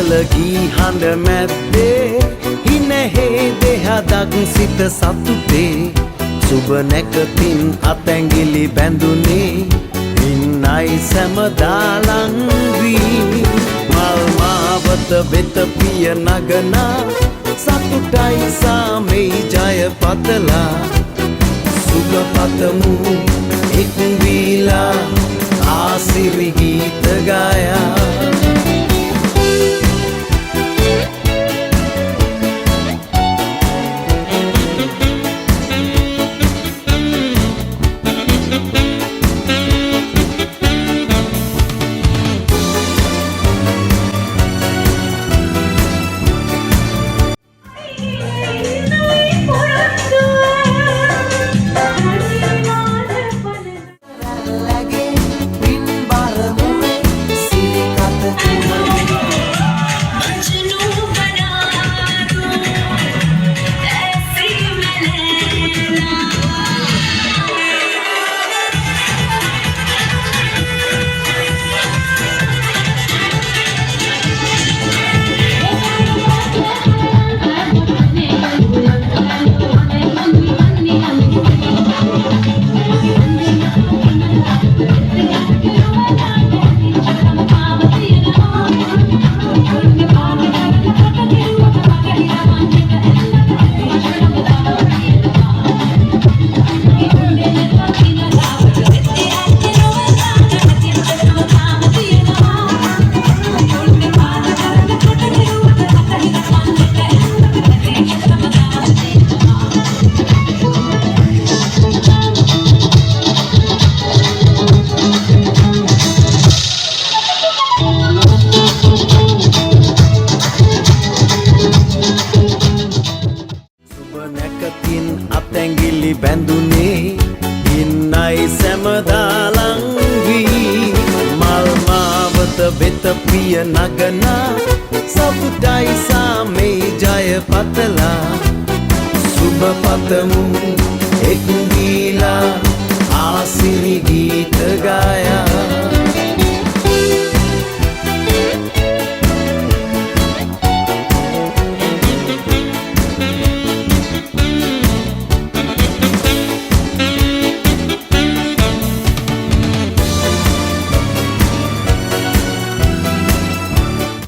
කලගී හඬ මැද්දේ හිනැහේ දෙහදක් සිත සතුටේ සුබ නැකතින් අතැඟිලි බැඳුනේ ඉන්නයි සැමදාලං වී මල් මාවත වෙත පිය නගනා සතුටයි සාමෙයි ජය පතලා සුබ පතමු එක් වීලා ආසිරි ගීත ගායා අතැඟිලි බැඳුනේ ඉන්නයි සැමදාලං වී මල් මාවත වෙත පිය නගනා සතුටයි සාමෙයි ජය පතලා සුබ පතමු එක්